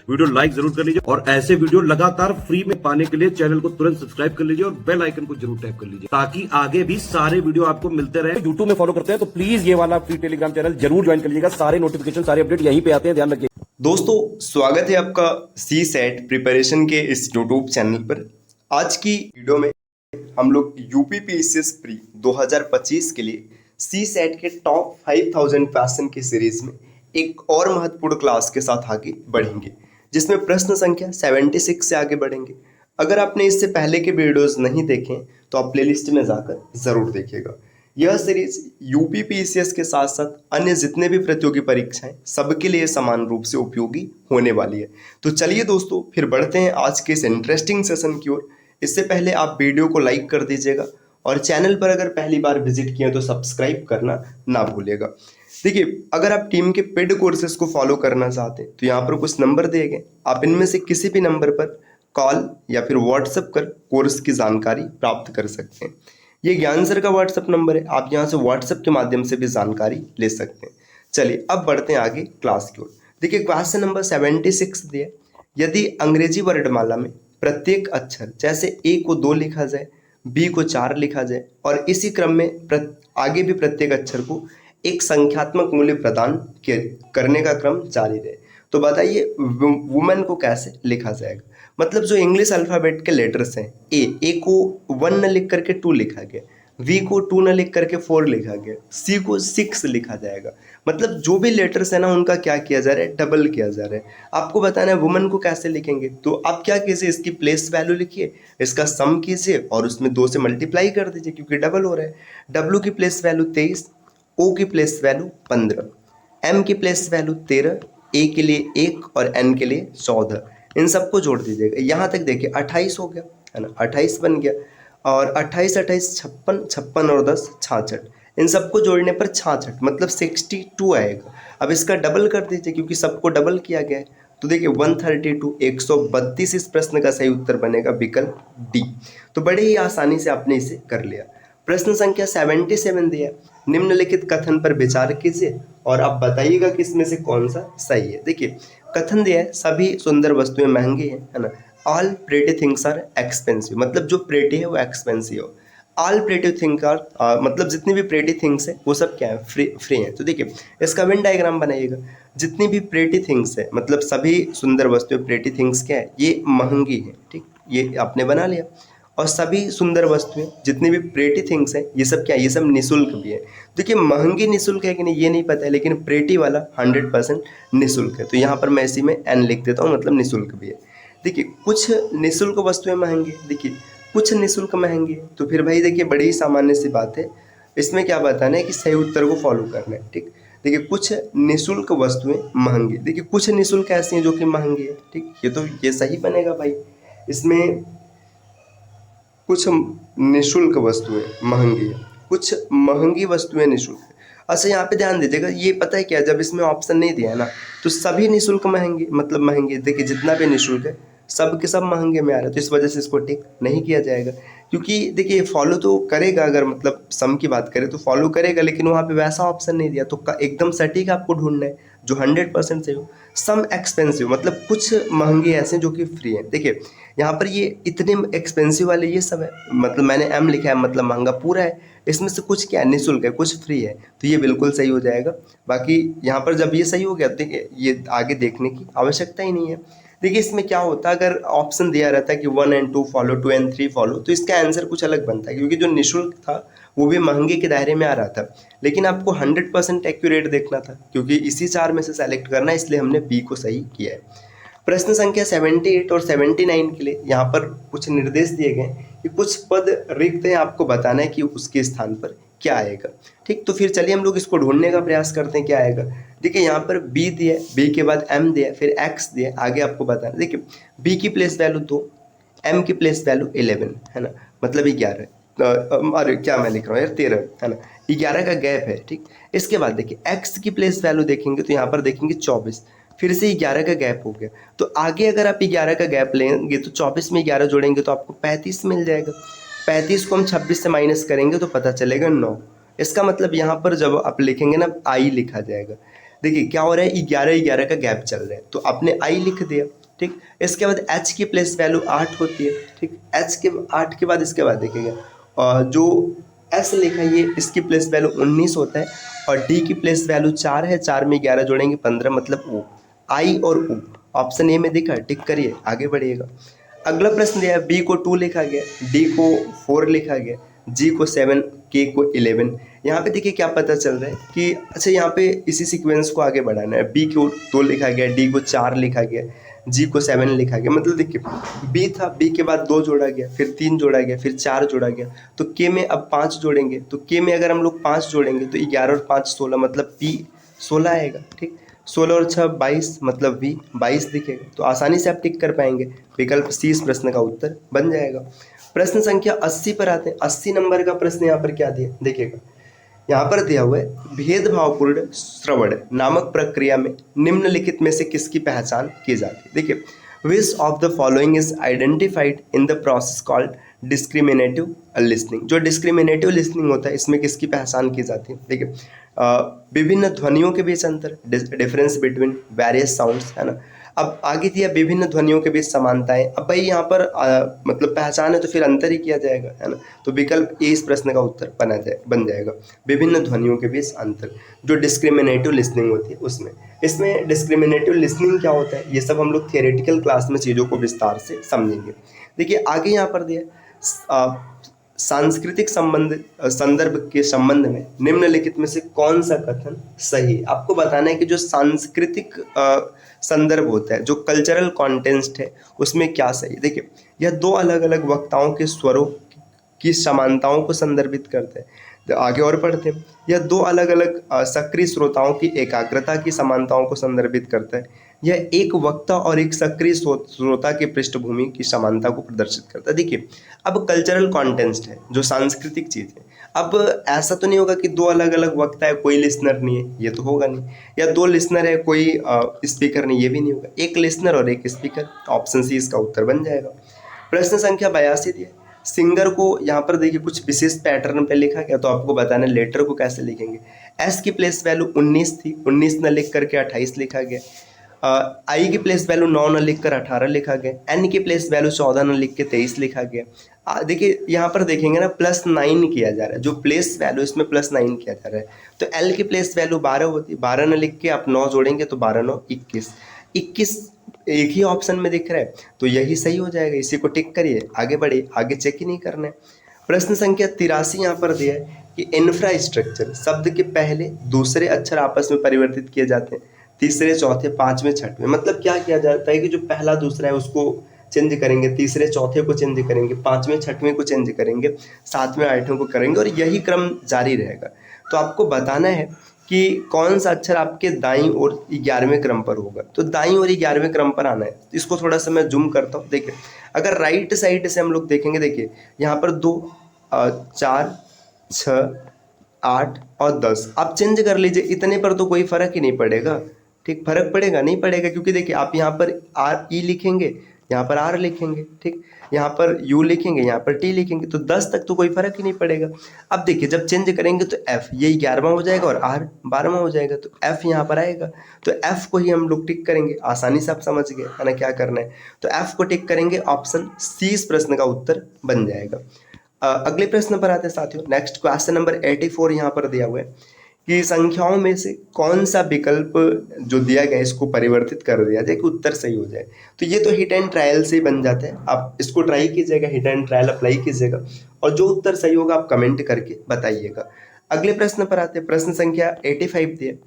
Video like जरूर कर लीजिए और ऐसे वीडियो लगातार फ्री में पाने के लिए चैनल को तुरंत सब्सक्राइब कर लीजिए और बेल आइकन को जरूर टैप कर लीजिए ताकि आगे भी सारे वीडियो आपको मिलते रहे। यूट्यूब में फॉलो करते हैं तो प्लीज ये वाला फ्री टेलीग्राम चैनल जरूर ज्वाइन कर लीजिएगा। सारे नोटिफिकेशन सारे अपडेट यहीं पे आते हैं, ध्यान रखिए। दोस्तों, स्वागत है आपका सी सेट प्रिपरेशन के इस यूट्यूब चैनल पर। आज की वीडियो में हम लोग यूपी पीसीएस प्री 2025 के लिए सी सेट के टॉप 5000 क्वेश्चन की सीरीज में एक और महत्वपूर्ण क्लास के साथ आगे बढ़ेंगे, जिसमें प्रश्न संख्या 76 से आगे बढ़ेंगे। अगर आपने इससे पहले के वीडियोस नहीं देखे तो आप प्लेलिस्ट में जाकर जरूर देखिएगा। यह सीरीज यूपी पीसीएस के साथ साथ अन्य जितने भी प्रतियोगी परीक्षाएं सबके लिए समान रूप से उपयोगी होने वाली है। तो चलिए दोस्तों, फिर बढ़ते हैं आज के इस इंटरेस्टिंग सेशन की ओर। इससे पहले आप वीडियो को लाइक कर दीजिएगा और चैनल पर अगर पहली बार विजिट किए तो सब्सक्राइब करना ना भूलिएगा। देखिए, अगर आप टीम के पेड कोर्सेज को फॉलो करना चाहते हैं तो यहाँ पर कुछ नंबर दिए गए, आप इनमें से किसी भी नंबर पर कॉल या फिर व्हाट्सएप कर कोर्स की जानकारी प्राप्त कर सकते हैं। ये ज्ञान सर का व्हाट्सएप नंबर है, आप यहाँ से व्हाट्सएप के माध्यम से भी जानकारी ले सकते हैं। चलिए अब बढ़ते हैं आगे क्लास की ओर। देखिए, क्वेश्चन नंबर 76 दिया, यदि अंग्रेजी वर्णमाला में प्रत्येक अक्षर जैसे ए को 2 लिखा जाए, बी को 4 लिखा जाए और इसी क्रम में आगे भी प्रत्येक अक्षर को एक संख्यात्मक मूल्य प्रदान करने का क्रम जारी रहे, तो बताइए वुमेन को कैसे लिखा जाएगा। मतलब जो इंग्लिश अल्फ़ाबेट के लेटर्स हैं, ए को 1 न लिख करके 2 लिखा गया, वी को 2 न लिख करके 4 लिखा गया, सी को 6 लिखा जाएगा। मतलब जो भी लेटर्स है ना, उनका क्या किया जा रहा है, डबल किया जा रहा है। आपको बताना है वुमेन को कैसे लिखेंगे, तो आप क्या कीजिए, इसकी प्लेस वैल्यू लिखिए, इसका सम कीजिए और उसमें 2 से मल्टीप्लाई कर दीजिए क्योंकि डबल हो रहा है। डब्ल्यू की प्लेस वैल्यू 23, ओ की प्लेस वैल्यू 15, एम की प्लेस वैल्यू 13, ए के लिए 1 और एन के लिए 14। इन सबको जोड़ दीजिएगा। यहाँ तक देखिए 28 हो गया है ना, 28 बन गया और 28 28 56, 56 और 10 66। इन सबको जोड़ने पर 66 मतलब 62 आएगा। अब इसका डबल कर दीजिए क्योंकि सबको डबल किया गया है, तो देखिए 132 132 इस प्रश्न का सही उत्तर बनेगा विकल्प डी। तो बड़े ही आसानी से आपने इसे कर लिया। प्रश्न संख्या 77 दिया, निम्नलिखित कथन पर विचार कीजिए और आप बताइएगा कि इसमें से कौन सा सही है। देखिए, कथन दिया है सभी सुंदर वस्तुएं महंगी हैं, है ना। All pretty things are expensive, मतलब जो प्रेटी है वो एक्सपेंसिव हो। ऑल प्रेटी थिंग्स आर मतलब जितनी भी प्रेटी थिंग्स है वो सब क्या है, फ्री हैं। तो देखिए, इसका वेन डायग्राम बनाइएगा। जितनी भी प्रेटी थिंग्स है मतलब सभी सुंदर वस्तुएं, प्रेटी थिंग्स क्या है, ये महंगी है, ठीक, ये आपने बना लिया। और सभी सुंदर वस्तुएं जितनी भी प्रेटी थिंग्स हैं ये सब क्या है, ये सब निःशुल्क भी है। देखिए, महंगी निःशुल्क है कि नहीं ये नहीं पता है, लेकिन प्रेटी वाला 100% निःशुल्क है। तो यहाँ पर मैं इसी में एन लिख देता हूँ, मतलब निःशुल्क भी है। देखिए, कुछ निःशुल्क वस्तुएं महंगी, देखिए कुछ निःशुल्क महंगी, तो फिर भाई देखिए बड़ी ही सामान्य सी बात है, इसमें क्या बताना है कि सही उत्तर को फॉलो करना है, ठीक। देखिए, कुछ निःशुल्क वस्तुएं महंगी, देखिए कुछ निःशुल्क ऐसी हैं जो कि महंगी है, ठीक, ये सही बनेगा भाई। इसमें कुछ निःशुल्क वस्तुएं महंगी है, कुछ महंगी वस्तुएं निःशुल्क है। अच्छा, यहाँ पे ध्यान दीजिएगा, ये पता है क्या, जब इसमें ऑप्शन नहीं दिया है ना तो सभी निःशुल्क महंगे मतलब महंगे, देखिए जितना भी निःशुल्क है सब के सब महंगे में आ रहा है, तो इस वजह से इसको टिक नहीं किया जाएगा। क्योंकि देखिए फॉलो तो करेगा, अगर मतलब सम की बात करें तो फॉलो करेगा, लेकिन वहाँ पे वैसा ऑप्शन नहीं दिया, तो एकदम सटीक आपको ढूंढना है जो 100% सही हो। सम एक्सपेंसिव मतलब कुछ महंगे ऐसे जो कि फ्री हैं। देखिए, यहाँ पर ये इतने एक्सपेंसिव वाले ये सब है, मतलब मैंने एम लिखा है मतलब महंगा पूरा है, इसमें से कुछ क्या है, निःशुल्क है, कुछ फ्री है, तो ये बिल्कुल सही हो जाएगा। बाकी यहाँ पर जब ये सही हो गया, देखिए ये आगे देखने की आवश्यकता ही नहीं है। देखिए, इसमें क्या होता है, अगर ऑप्शन दिया रहता है कि 1 और 2 फॉलो, 2 और 3 फॉलो, तो इसका आंसर कुछ अलग बनता है, क्योंकि जो निःशुल्क था वो भी महंगे के दायरे में आ रहा था, लेकिन आपको 100% एक्यूरेट देखना था, क्योंकि इसी 4 में से सेलेक्ट करना है, इसलिए हमने बी को सही किया है। प्रश्न संख्या 78 और 79 के लिए यहाँ पर कुछ निर्देश दिए गए कि कुछ पद रिक्त हैं, आपको बताना है कि उसके स्थान पर क्या आएगा, ठीक। तो फिर चलिए हम लोग इसको ढूंढने का प्रयास करते हैं क्या आएगा। देखिए, यहाँ पर बी दिया, बी के बाद एम दिया, फिर एक्स दिया, आगे आपको बताना। देखिए, बी की प्लेस वैल्यू 2, एम की प्लेस वैल्यू 11 है ना, मतलब 11, अरे क्या मैं लिख रहा हूँ यार, 13 है ना, 11 का गैप है, ठीक। इसके बाद देखिए एक्स की प्लेस वैल्यू देखेंगे तो यहाँ पर देखेंगे 24, फिर से 11 का गैप हो गया, तो आगे अगर आप 11 का गैप लेंगे तो 24 में 11 जोड़ेंगे तो आपको 35 मिल जाएगा। 35 को हम 26 से माइनस करेंगे तो पता चलेगा 9। इसका मतलब यहाँ पर जब आप लिखेंगे ना आई लिखा जाएगा, देखिए क्या हो रहा है, 11-11 का गैप चल रहा है, तो आपने आई लिख दिया। ठीक, इसके बाद एच की प्लेस वैल्यू 8 होती है। ठीक, एच के 8 के बाद इसके बाद देखिएगा जो एस लिखा है ये इसकी प्लेस वैल्यू 19 होता है, और डी की प्लेस वैल्यू 4 है, 4 में 11 जोड़ेंगे 15 मतलब ओ। आई और ओ ऑप्शन ए में दिखा, टिक करिए, आगे बढ़िएगा। अगला प्रश्न दिया है, बी को 2 लिखा गया, डी को 4 लिखा गया, जी को 7, के को 11। यहाँ पे देखिए क्या पता चल रहा है कि अच्छा यहाँ पे इसी सीक्वेंस को आगे बढ़ाना है। बी को 2 लिखा गया, डी को 4 लिखा गया, जी को 7 लिखा गया। मतलब देखिए बी था, बी के बाद 2 जोड़ा गया, फिर 3 जोड़ा गया, फिर 4 जोड़ा गया, तो के में अब 5 जोड़ेंगे। तो के में अगर हम लोग 5 जोड़ेंगे तो 11 और 5 16, मतलब पी 16 आएगा। ठीक, 16 और 6 22, मतलब वी 22 दिखेगा। तो आसानी से आप टिक कर पाएंगे, विकल्प सी इस प्रश्न का उत्तर बन जाएगा। प्रश्न संख्या 80 पर आते हैं। 80 नंबर का प्रश्न यहाँ पर क्या दिया देखिएगा, यहाँ पर दिया हुआ है, भेदभावपूर्ण श्रवण नामक प्रक्रिया में निम्नलिखित में से किसकी पहचान की जाती है। देखिए, which of the following is identified in the process called discriminative listening. जो डिस्क्रिमिनेटिव लिसनिंग होता है इसमें किसकी पहचान की जाती है। देखिए विभिन्न ध्वनियों के बीच अंतर, डिफरेंस बिटवीन वेरियस साउंड्स, है ना। अब आगे दिया विभिन्न ध्वनियों के बीच समानताएं। अब भाई यहाँ पर मतलब पहचान है तो फिर अंतर ही किया जाएगा, है ना। तो विकल्प ए इस प्रश्न का उत्तर बन जाएगा, विभिन्न ध्वनियों के बीच अंतर, जो डिस्क्रिमिनेटिव लिसनिंग होती है उसमें। इसमें डिस्क्रिमिनेटिव लिसनिंग क्या होता है ये सब हम लोग थियोरेटिकल क्लास में चीज़ों को विस्तार से समझेंगे। देखिए आगे यहाँ पर दिया, सांस्कृतिक संदर्भ के संबंध में निम्नलिखित में से कौन सा कथन सही है। आपको बताना है कि जो सांस्कृतिक संदर्भ होता है, जो कल्चरल कॉन्टेक्स्ट है, उसमें क्या सही है। देखिए यह दो अलग अलग वक्ताओं के स्वरों की समानताओं को संदर्भित करता है। तो आगे और पढ़ते हैं, यह दो अलग अलग सक्रिय श्रोताओं की एकाग्रता की समानताओं को संदर्भित करता है। यह एक वक्ता और एक सक्रिय श्रोता के पृष्ठभूमि की समानता को प्रदर्शित करता है। देखिए अब कल्चरल कॉन्टेक्स्ट है, जो सांस्कृतिक चीज़ है। अब ऐसा तो नहीं होगा कि दो अलग अलग वक्ता है कोई लिसनर नहीं है, ये तो होगा नहीं। या दो लिसनर है कोई स्पीकर नहीं, ये भी नहीं होगा। एक लिसनर और एक स्पीकर, ऑप्शन सी इसका उत्तर बन जाएगा। प्रश्न संख्या 82 दिया, सिंगर को यहाँ पर देखिए कुछ विशेष पैटर्न पे लिखा गया, तो आपको बताना है लेटर को कैसे लिखेंगे। एस की प्लेस वैल्यू 19 थी, 19 न लिख करके 28 लिखा गया। आई की प्लेस वैल्यू 9 न लिख कर 18 लिखा गया। एन की प्लेस वैल्यू 14 न लिख के 23 लिखा गया। देखिए यहाँ पर देखेंगे ना +9 किया जा रहा है, जो प्लेस वैल्यू इसमें +9 किया जा रहा है। तो एल की प्लेस वैल्यू 12 होती है, 12 न लिख के आप 9 जोड़ेंगे तो 12 9 21, 21 एक ही ऑप्शन में दिख रहा है, तो यही सही हो जाएगा। इसी को टिक करिए, आगे बढ़िए, आगे चेक ही नहीं करना है। प्रश्न संख्या 83 यहाँ पर दिया है कि इंफ्रास्ट्रक्चर शब्द के पहले दूसरे अक्षर आपस में परिवर्तित किए जाते हैं, तीसरे चौथे पांचवें छठवें। मतलब क्या किया जाता है कि जो पहला दूसरा है उसको चेंज करेंगे, तीसरे चौथे को चेंज करेंगे, पांचवें छठवें को चेंज करेंगे, सातवें आठवें को करेंगे, और यही क्रम जारी रहेगा। तो आपको बताना है कि कौन सा अक्षर आपके दाईं और 11वें क्रम पर होगा। तो दाईं और 11वें क्रम पर आना है। तो इसको थोड़ा सा मैं जूम करता हूँ। देखिए अगर राइट साइड से हम लोग देखेंगे, देखिए यहाँ पर 2 4 6 8 और 10 आप चेंज कर लीजिए, इतने पर तो कोई फर्क ही नहीं पड़ेगा। ठीक, फर्क पड़ेगा नहीं पड़ेगा, क्योंकि देखिए आप यहाँ पर आर ई लिखेंगे, यहाँ पर आर लिखेंगे, ठीक, यहाँ पर यू लिखेंगे, यहाँ पर टी लिखेंगे, तो 10 तक तो कोई फर्क ही नहीं पड़ेगा। अब देखिए जब चेंज करेंगे तो एफ ये 11वां हो जाएगा और आर 12वां हो जाएगा, तो एफ यहाँ पर आएगा। तो एफ को ही हम लोग टिक करेंगे, आसानी से आप समझ गए है ना क्या करना है। तो एफ को टिक करेंगे, ऑप्शन सी इस प्रश्न का उत्तर बन जाएगा। अगले प्रश्न पर आते हैं साथियों। नेक्स्ट क्वेश्चन नंबर 84 यहाँ पर दिया हुआ है कि संख्याओं में से कौन सा विकल्प जो दिया गया इसको परिवर्तित कर दिया जाए कि उत्तर सही हो जाए। तो ये तो हिट एंड ट्रायल से ही बन जाता है, आप इसको ट्राई कीजिएगा, हिट एंड ट्रायल अप्लाई कीजिएगा, और जो उत्तर सही होगा आप कमेंट करके बताइएगा। अगले प्रश्न पर आते हैं। प्रश्न संख्या 85 दिए,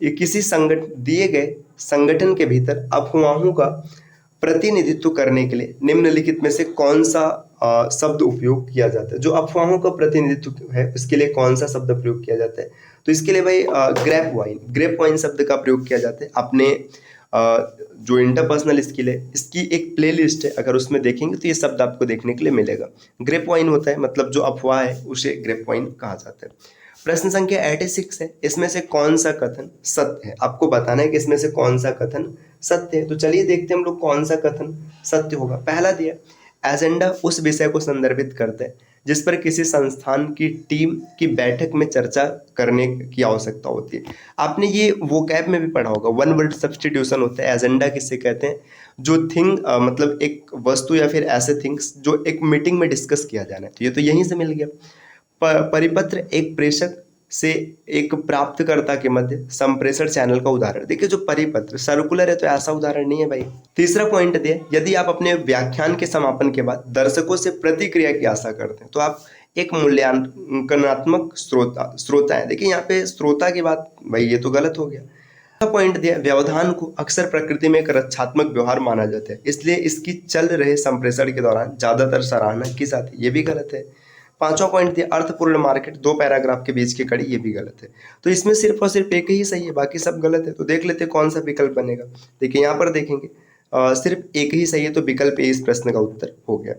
ये किसी दिए गए संगठन के भीतर अफवाहों का प्रतिनिधित्व करने के लिए निम्नलिखित में से कौन सा शब्द उपयोग किया जाता है। जो अफवाहों का प्रतिनिधित्व है उसके लिए कौन सा शब्द प्रयोग किया जाता है। तो इसके लिए भाई ग्रेप वाइन शब्द का प्रयोग किया जाता है। अपने जो इंटरपर्सनल स्किल है इसकी एक प्लेलिस्ट है, अगर उसमें देखेंगे तो ये शब्द आपको देखने के लिए मिलेगा। ग्रेप वाइन होता है, मतलब जो अफवाह है उसे ग्रेप वाइन कहा जाता है। प्रश्न संख्या 86 है, इसमें से कौन सा कथन सत्य है। आपको बताना है कि इसमें से कौन सा कथन सत्य है। तो चलिए देखते हैं हम लोग कौन सा कथन सत्य होगा। पहला दिया, एजेंडा उस विषय को संदर्भित करता है जिस पर किसी संस्थान की टीम की बैठक में चर्चा करने की आवश्यकता होती है। आपने ये वोकैब में भी पढ़ा होगा, वन वर्ड सब्स्टिट्यूशन होता है। एजेंडा किसे कहते हैं? जो थिंग मतलब एक वस्तु या फिर ऐसे थिंग्स जो एक मीटिंग में डिस्कस किया जाना है, तो ये तो यहीं से मिल गया। परिपत्र एक प्रेषक से एक प्राप्तकर्ता के मध्य संप्रेषण चैनल का उदाहरण। देखिए जो परिपत्र सर्कुलर है तो ऐसा उदाहरण नहीं है भाई। तीसरा पॉइंट दिया, यदि आप अपने व्याख्यान के समापन के बाद दर्शकों से प्रतिक्रिया की आशा करते हैं तो आप एक मूल्यांकनात्मक श्रोता है। देखिए यहाँ पे श्रोता की बात, भाई ये तो गलत हो गया। पॉइंट दिया, व्यवधान को अक्सर प्रकृति में एक रक्षात्मक व्यवहार माना जाता है, इसलिए इसकी चल रहे संप्रेषण के दौरान ज्यादातर सराहना की जाती है, ये भी गलत है। पांचवा पॉइंट दिया, अर्थपूर्ण मार्केट दो पैराग्राफ के बीच की कड़ी, ये भी गलत है। तो इसमें सिर्फ और सिर्फ एक ही सही है, बाकी सब गलत है। तो देख लेते हैं कौन सा विकल्प बनेगा। देखिए यहाँ पर देखेंगे सिर्फ एक ही सही है, तो विकल्प ए इस प्रश्न का उत्तर हो गया।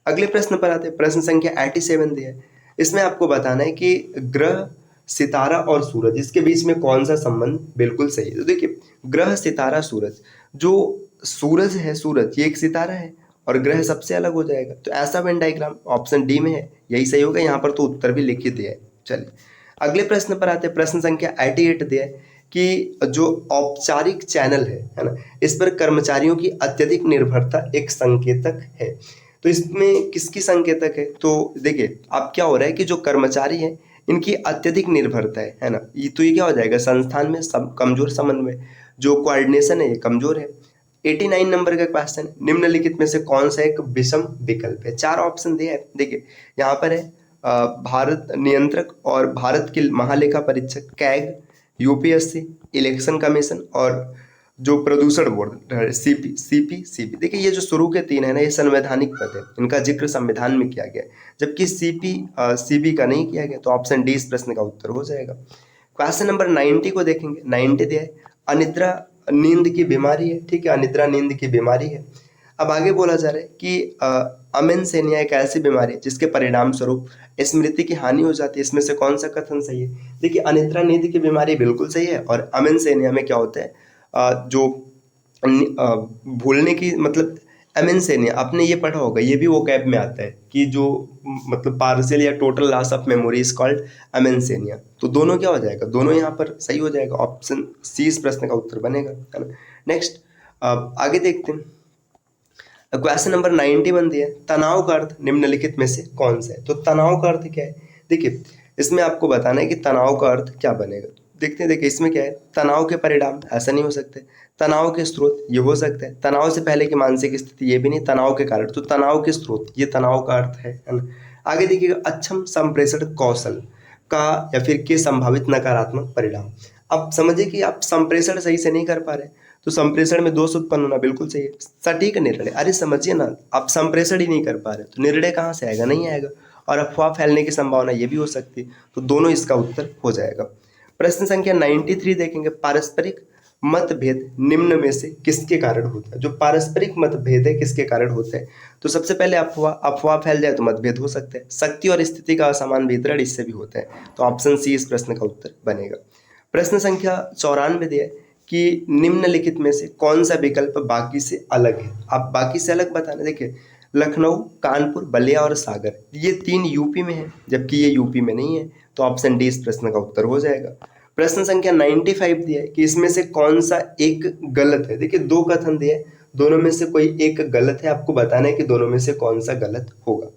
अगले प्रश्न पर आते हैं, प्रश्न संख्या 87 दिया है। इसमें आपको बताना है कि ग्रह, सितारा और सूरज, इसके बीच में कौन सा संबंध बिल्कुल सही है। तो देखिए ग्रह, सितारा, सूरज, जो सूरज है, सूरज ये एक सितारा है और ग्रह सबसे अलग हो जाएगा, तो ऐसा वेन डायग्राम ऑप्शन डी में है, यही सही होगा। यहाँ पर तो उत्तर भी लिखित दिया है। चलिए अगले प्रश्न पर आते हैं, प्रश्न संख्या 88 दिया है कि जो औपचारिक चैनल है ना, इस पर कर्मचारियों की अत्यधिक निर्भरता एक संकेतक है। तो इसमें किसकी संकेतक है? तो देखिए अब क्या हो रहा है कि जो कर्मचारी है इनकी अत्यधिक निर्भरता है ना, तो ये क्या हो जाएगा, संस्थान में कमजोर समन्वय, जो कोऑर्डिनेशन है ये कमजोर है। 89 नंबर का क्वेश्चन, निम्नलिखित में से कौन सा एक विषम विकल्प है? चार ऑप्शन दिया है। देखिए यहाँ पर है भारत नियंत्रक और भारत के महालेखा परीक्षक, कैग, यूपीएससी, इलेक्शन कमीशन और जो प्रदूषण बोर्ड सीपी। देखिए ये जो शुरू के तीन है ना, ये संवैधानिक पद है, इनका जिक्र संविधान में किया गया है, जबकि सीबी का नहीं किया गया। तो ऑप्शन डी इस प्रश्न का उत्तर हो जाएगा। क्वेश्चन नंबर 90 को देखेंगे। 90 दिया है, अनिद्रा नींद की बीमारी है, ठीक है, अनिद्रा नींद की बीमारी है। अब आगे बोला जा रहा है कि अमेनसेनिया एक ऐसी बीमारी है जिसके परिणाम स्वरूप स्मृति की हानि हो जाती है, इसमें से कौन सा कथन सही है? देखिए अनिद्रा नींद की बीमारी बिल्कुल सही है, और अमेनसेनिया में क्या होता है, जो भूलने की मतलब अमेनसेनिया, आपने ये पढ़ा होगा, ये भी वो कैब में आता है कि जो मतलब पार्शियल या total loss of memory is called amnesia. तो दोनों क्या हो जाएगा, दोनों यहाँ पर सही हो जाएगा, ऑप्शन सी इस प्रश्न का उत्तर बनेगा, है ना। नेक्स्ट आगे देखते हैं, क्वेश्चन नंबर 91 दिया है, तनाव का अर्थ निम्नलिखित में से कौन सा है? तो तनाव का अर्थ क्या है? देखिए इसमें आपको बताना है कि तनाव का अर्थ क्या बनेगा। देखते हैं, देखिए इसमें क्या है, तनाव के परिणाम, ऐसा नहीं हो सकते। तनाव के स्रोत, ये हो सकता है। तनाव से पहले की मानसिक स्थिति, ये भी नहीं। तनाव के कारण, तो तनाव के स्रोत, ये तनाव का अर्थ है ना। आगे देखिएगा, अक्षम संप्रेषण कौशल का या फिर के संभावित नकारात्मक परिणाम। अब समझिए कि आप संप्रेषण सही से नहीं कर पा रहे, तो संप्रेषण में दोष उत्पन्न होना बिल्कुल सही है। सटीक निर्णय, अरे समझिए ना, आप संप्रेषण ही नहीं कर पा रहे तो निर्णय कहाँ से आएगा? नहीं आएगा। और अफवाह फैलने की संभावना ये भी हो सकती है, तो दोनों इसका उत्तर हो जाएगा। प्रश्न संख्या 93 देखेंगे, पारस्परिक मतभेद निम्न में से किसके कारण होता है? जो पारस्परिक मतभेद है किसके कारण होता है? तो सबसे पहले अफवाह फैल जाए तो मतभेद हो सकते हैं। शक्ति और स्थिति का असमान वितरण, इससे भी होता है। तो ऑप्शन सी इस प्रश्न का उत्तर बनेगा। प्रश्न संख्या 94 दिया है कि निम्नलिखित में से कौन सा विकल्प बाकी से अलग है? आप बाकी से अलग बताना। देखिए लखनऊ, कानपुर, बलिया और सागर, ये तीन यूपी में है, जबकि ये यूपी में नहीं है, तो ऑप्शन डी इस प्रश्न का उत्तर हो जाएगा। प्रश्न संख्या 95 दिया है कि इसमें से कौन सा एक गलत है। देखिए दो कथन दिए है, दोनों में से कोई एक गलत है, आपको बताना है कि दोनों में से कौन सा गलत होगा।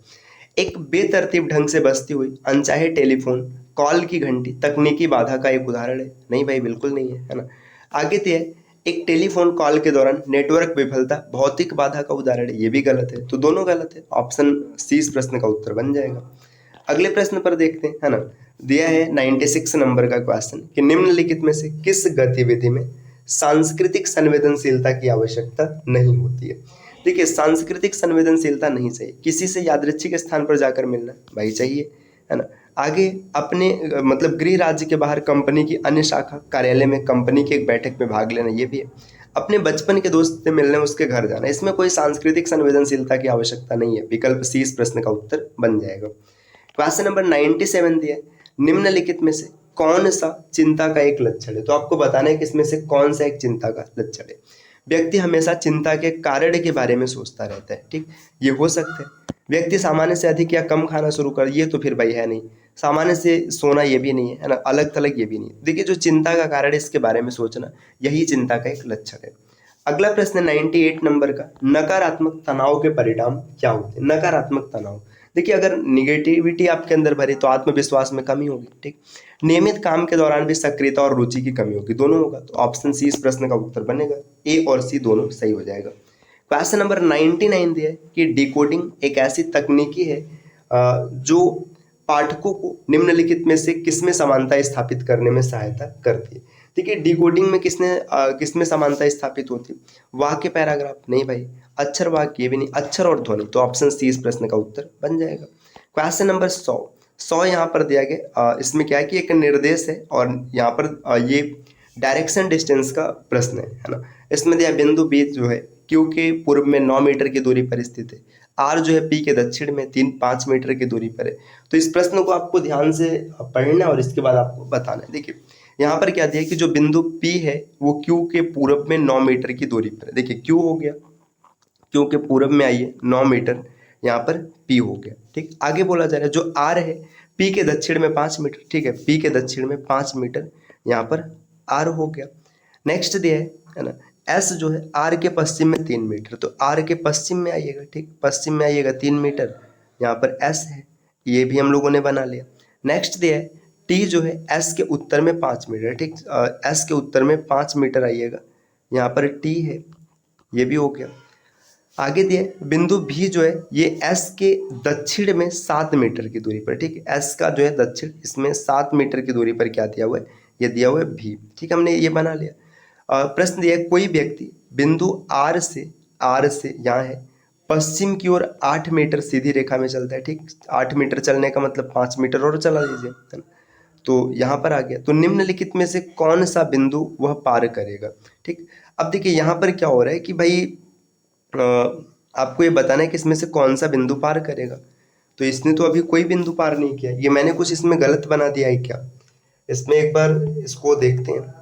एक बेतरतीब ढंग से बजती हुई अनचाहे टेलीफोन कॉल की घंटी तकनीकी बाधा का एक उदाहरण है? नहीं भाई, बिल्कुल नहीं है, है ना। आगे दिया है, एक टेलीफोन कॉल के दौरान नेटवर्क विफलता भौतिक बाधा का उदाहरण है? ये भी गलत है, तो दोनों गलत है, ऑप्शन सी इस प्रश्न का उत्तर बन जाएगा। अगले प्रश्न पर देखते हैं, है ना। दिया है 96 नंबर का क्वेश्चन कि निम्नलिखित में से किस गतिविधि में सांस्कृतिक संवेदनशीलता की आवश्यकता नहीं होती है? देखिए सांस्कृतिक संवेदनशीलता नहीं चाहिए, किसी से यादृच्छिक स्थान पर जाकर मिलना भाई चाहिए, है ना। आगे अपने मतलब गृह राज्य के बाहर कंपनी की अन्य शाखा कार्यालय में कंपनी की एक बैठक में भाग लेना, ये भी है। अपने बचपन के दोस्त से मिलने उसके घर जाना, इसमें कोई सांस्कृतिक संवेदनशीलता की आवश्यकता नहीं है, विकल्प सी इस प्रश्न का उत्तर बन जाएगा। क्वेश्चन नंबर 97 दिया, निम्नलिखित में से कौन सा चिंता का एक लक्षण है? तो आपको बताना है कि इसमें से कौन सा एक चिंता का लक्षण है। व्यक्ति हमेशा चिंता के कारण के बारे में सोचता रहता है, ठीक, ये हो सकता है। व्यक्ति सामान्य से अधिक या कम खाना शुरू कर, ये तो फिर भाई है नहीं। सामान्य से सोना, ये भी नहीं है ना, अलग थलग, ये भी नहीं। देखिए, जो चिंता का कारण है इसके बारे में सोचना, यही चिंता का एक लक्षण है। अगला प्रश्न 98 नंबर का, नकारात्मक तनाव के परिणाम क्या होते हैं? नकारात्मक तनाव, देखिए अगर निगेटिविटी आपके अंदर भरी तो आत्मविश्वास में कमी होगी, ठीक। नियमित काम के दौरान भी सक्रियता और रुचि की कमी होगी, दोनों होगा। तो ऑप्शन सी इस प्रश्न का उत्तर बनेगा, ए और सी दोनों सही हो जाएगा। क्वेश्चन नंबर 99 दिया है कि डिकोडिंग एक ऐसी तकनीकी है जो पाठकों को निम्नलिखित में से किसमें समानता स्थापित करने में सहायता करती है। देखिए, डिकोडिंग में किसमें समानता स्थापित होती है? वाक्य, पैराग्राफ, नहीं भाई। अक्षर, वाक्य, ये भी नहीं। अक्षर और ध्वनि, तो ऑप्शन सी इस प्रश्न का उत्तर बन जाएगा। क्वेश्चन नंबर 100 यहाँ पर दिया गया। इसमें क्या है कि एक निर्देश है और यहाँ पर ये डायरेक्शन डिस्टेंस का प्रश्न है ना। इसमें दिया बिंदु बी जो है क्यू के पूर्व में 9 मीटर की दूरी पर स्थित है, आर जो है पी के दक्षिण में 5 मीटर की दूरी पर है। तो इस प्रश्न को आपको ध्यान से पढ़ना है और इसके बाद आपको बताना है। देखिए, यहाँ पर क्या दिया है कि जो बिंदु पी है वो क्यू के पूर्व में 9 मीटर की दूरी पर है। देखिए, क्यू हो गया, क्यू के पूर्व में आइए 9 मीटर, यहाँ पर पी हो गया, ठीक। आगे बोला जा रहा है जो आर है पी के दक्षिण में 5 मीटर, ठीक है, पी के दक्षिण में 5 मीटर, यहाँ पर आर हो गया। नेक्स्ट दिया है ना, एस जो है आर के पश्चिम में 3 मीटर, तो आर के पश्चिम में आइएगा, ठीक, पश्चिम में आइएगा 3 मीटर, यहाँ पर एस है, ये भी हम लोगों ने बना लिया। नेक्स्ट दिया है टी जो है एस के उत्तर में 5 मीटर, ठीक, एस के उत्तर में 5 मीटर आइएगा, यहाँ पर टी है, ये भी हो गया। आगे दिया बिंदु भी जो है ये एस के दक्षिण में 7 मीटर की दूरी पर, ठीक, एस का जो है दक्षिण, इसमें 7 मीटर की दूरी पर क्या दिया हुआ है? ये दिया हुआ है भी, ठीक, हमने ये बना लिया। प्रश्न दिया है कोई व्यक्ति बिंदु आर से यहाँ है पश्चिम की ओर 8 मीटर सीधी रेखा में चलता है, ठीक, 8 मीटर चलने का मतलब 5 मीटर और चला लीजिए, है ना। तो यहाँ पर आ गया, तो निम्नलिखित में से कौन सा बिंदु वह पार करेगा, ठीक। अब देखिए यहाँ पर क्या हो रहा है कि भाई आपको ये बताना है कि इसमें से कौन सा बिंदु पार करेगा। तो इसने तो अभी कोई बिंदु पार नहीं किया, ये मैंने कुछ इसमें गलत बना दिया है क्या? इसमें एक बार इसको देखते हैं,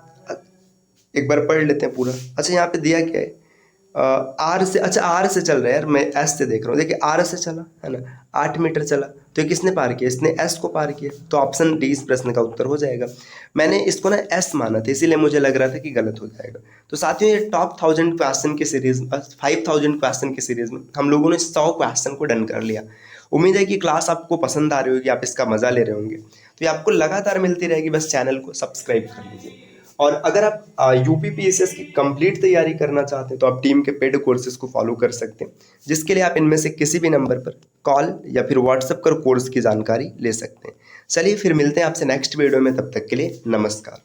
एक बार पढ़ लेते हैं पूरा। अच्छा, यहाँ पे दिया क्या है? आर से, अच्छा आर से चल रहा है यार, मैं एस से देख रहा हूँ। देखिए आर से चला है ना, 8 मीटर चला, तो ये किसने पार किया? इसने एस को पार किया, तो ऑप्शन डी इस प्रश्न का उत्तर हो जाएगा। मैंने इसको ना एस माना था, इसीलिए मुझे लग रहा था कि गलत हो जाएगा। तो साथियों, ये टॉप 1000 क्वेश्चन की सीरीज, 5000 क्वेश्चन की सीरीज में हम लोगों ने 100 क्वेश्चन को डन कर लिया। उम्मीद है कि क्लास आपको पसंद आ रही होगी, आप इसका मजा ले रहे होंगे। तो ये आपको लगातार मिलती रहेगी, बस चैनल को सब्सक्राइब कर लीजिए। और अगर आप यूपीपीएसएस की कंप्लीट तैयारी करना चाहते हैं तो आप टीम के पेड कोर्सेज को फॉलो कर सकते हैं, जिसके लिए आप इनमें से किसी भी नंबर पर कॉल या फिर व्हाट्सएप कर कोर्स की जानकारी ले सकते हैं। चलिए फिर मिलते हैं आपसे नेक्स्ट वीडियो में, तब तक के लिए नमस्कार।